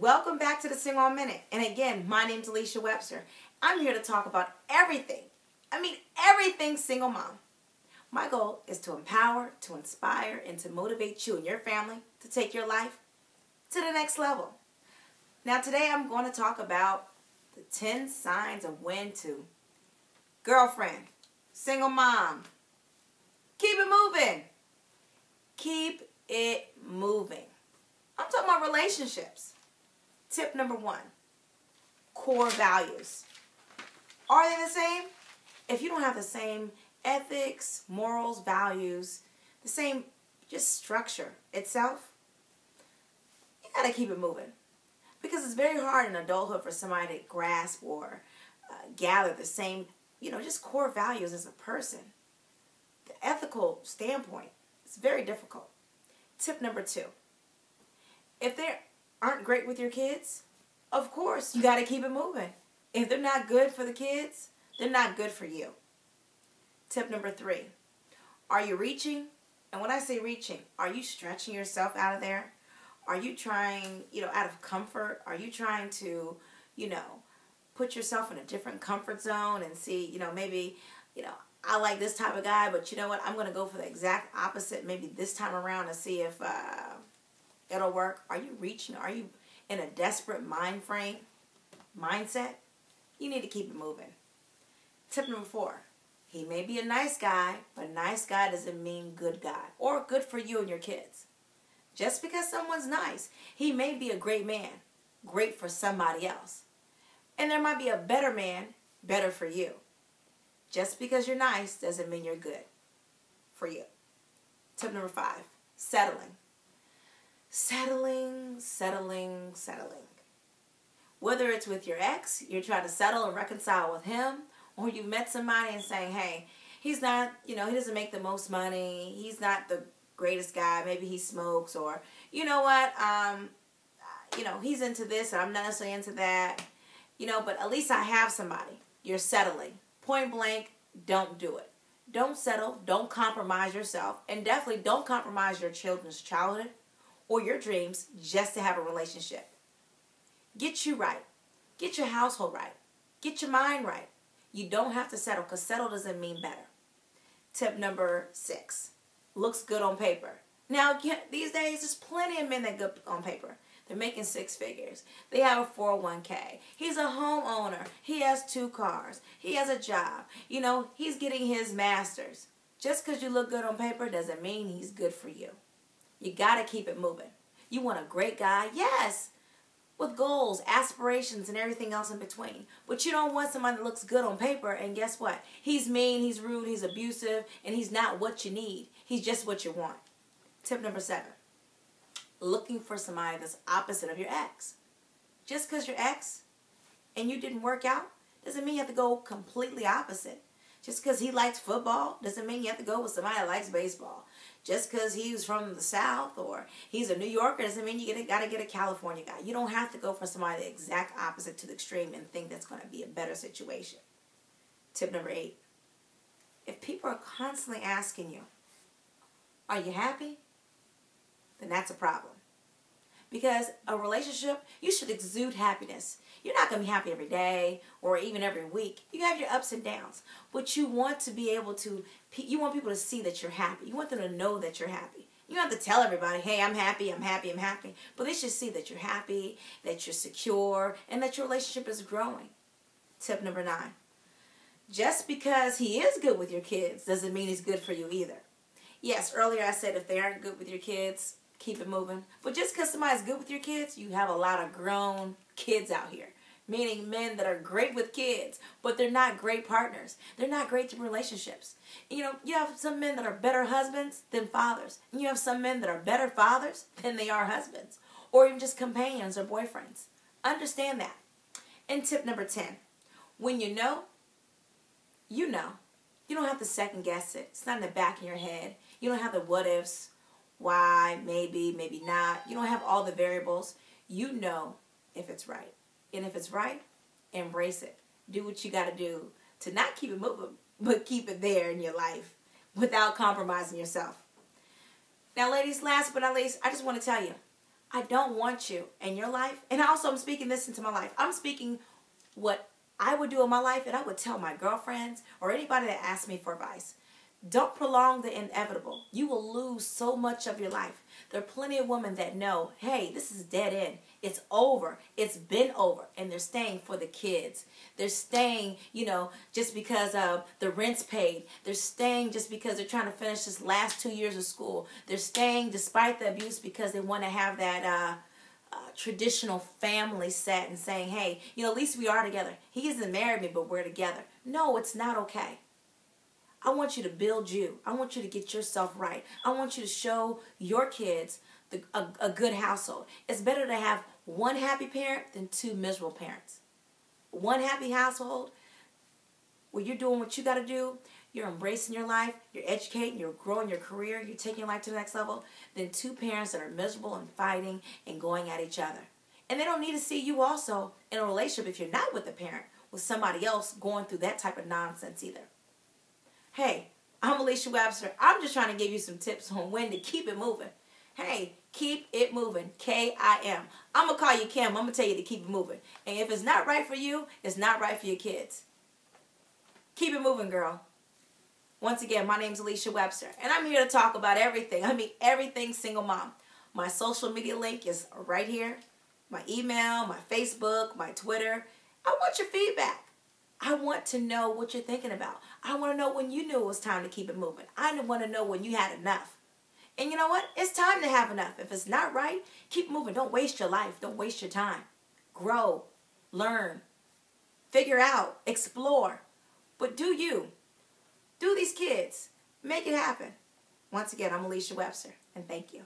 Welcome back to the SingleMom Minute. And again, my name's Alesha Webster. I'm here to talk about everything. Everything single mom. My goal is to empower, to inspire, and to motivate you and your family to take your life to the next level. Now today I'm going to talk about the 10 signs of when to girlfriend, single mom, keep it moving. Keep it moving. I'm talking about relationships. Tip number 1, core values. Are they the same? If you don't have the same ethics, morals, values, the same just structure itself, you got to keep it moving. Because it's very hard in adulthood for somebody to grasp or gather the same, just core values as a person. The ethical standpoint, it's very difficult. Tip number 2, if they aren't great with your kids, of course, you got to keep it moving. If they're not good for the kids, they're not good for you. Tip number 3, are you reaching? And when I say reaching, are you stretching yourself out of there? Are you trying, out of comfort? Are you trying to, put yourself in a different comfort zone and see, maybe, I like this type of guy, but you know what? I'm going to go for the exact opposite maybe this time around to see if it'll work. Are you reaching? Are you in a desperate mindset? You need to keep it moving. Tip number 4, he may be a nice guy, but nice guy doesn't mean good guy or good for you and your kids. Just because someone's nice, he may be a great man, great for somebody else. And there might be a better man, better for you. Just because you're nice doesn't mean you're good for you. Tip number 5, settling. Settling. Whether it's with your ex, you're trying to settle and reconcile with him, or you met somebody and saying, hey, he's not, he doesn't make the most money, he's not the greatest guy, maybe he smokes, or, you know what, he's into this and I'm not necessarily into that, but at least I have somebody. You're settling. Point blank, don't do it. Don't settle, don't compromise yourself, and definitely don't compromise your children's childhood or your dreams just to have a relationship. Get you right. Get your household right. Get your mind right. You don't have to settle, because settle doesn't mean better. Tip number 6, looks good on paper. Now, these days, there's plenty of men that good on paper. They're making 6 figures. They have a 401k. He's a homeowner. He has 2 cars. He has a job. He's getting his master's. Just because you look good on paper doesn't mean he's good for you. You got to keep it moving. You want a great guy? Yes. With goals, aspirations, and everything else in between. But you don't want somebody that looks good on paper, and guess what? He's mean, he's rude, he's abusive, and he's not what you need. He's just what you want. Tip number 7, looking for somebody that's opposite of your ex. Just because you're ex and you didn't work out doesn't mean you have to go completely opposite. Just because he likes football doesn't mean you have to go with somebody that likes baseball. Just because he's from the South or he's a New Yorker doesn't mean you got to get a California guy. You don't have to go for somebody the exact opposite to the extreme and think that's going to be a better situation. Tip number 8, if people are constantly asking you, are you happy? Then that's a problem. Because a relationship, you should exude happiness. You're not going to be happy every day or even every week. You have your ups and downs. But you want to be able to, you want people to see that you're happy. You want them to know that you're happy. You don't have to tell everybody, hey, I'm happy, I'm happy, I'm happy. But they should see that you're happy, that you're secure, and that your relationship is growing. Tip number 9, just because he is good with your kids doesn't mean he's good for you either. Yes, earlier I said if they aren't good with your kids, keep it moving. But just because somebody's good with your kids, you have a lot of grown kids out here. Meaning men that are great with kids, but they're not great partners. They're not great in relationships. You have some men that are better husbands than fathers. And you have some men that are better fathers than they are husbands. Or even just companions or boyfriends. Understand that. And tip number 10, when you know, you know. You don't have to second guess it. It's not in the back of your head. You don't have the what ifs. Why, maybe, maybe not. You don't have all the variables. You know if it's right. And if it's right, embrace it. Do what you got to do to not keep it moving, but keep it there in your life without compromising yourself. Now, ladies, last but not least, I just want to tell you, I don't want you in your life. And also I'm speaking this into my life. I'm speaking what I would do in my life, and I would tell my girlfriends or anybody that asks me for advice. Don't prolong the inevitable. You will lose so much of your life. There are plenty of women that know, hey, this is dead end. It's over. It's been over. And they're staying for the kids. They're staying, just because the rent's paid. They're staying just because they're trying to finish this last 2 years of school. They're staying despite the abuse because they want to have that traditional family set and saying, hey, at least we are together. He hasn't married me, but we're together. No, it's not okay. I want you to build you. I want you to get yourself right. I want you to show your kids a good household. It's better to have one happy parent than two miserable parents. One happy household where you're doing what you got to do, you're embracing your life, you're educating, you're growing your career, you're taking your life to the next level, than two parents that are miserable and fighting and going at each other. And they don't need to see you also in a relationship if you're not with a parent, with somebody else going through that type of nonsense either. Hey, I'm Alesha Webster. I'm just trying to give you some tips on when to keep it moving. Hey, keep it moving. K-I-M. I'm going to call you Kim. I'm going to tell you to keep it moving. And if it's not right for you, it's not right for your kids. Keep it moving, girl. Once again, my name's Alesha Webster, and I'm here to talk about everything. I mean, everything single mom. My social media link is right here. My email, my Facebook, my Twitter. I want your feedback. I want to know what you're thinking about. I want to know when you knew it was time to keep it moving. I want to know when you had enough. And you know what? It's time to have enough. If it's not right, keep moving. Don't waste your life. Don't waste your time. Grow. Learn. Figure out. Explore. But do you. Do these kids. Make it happen. Once again, I'm Alesha Webster, and thank you.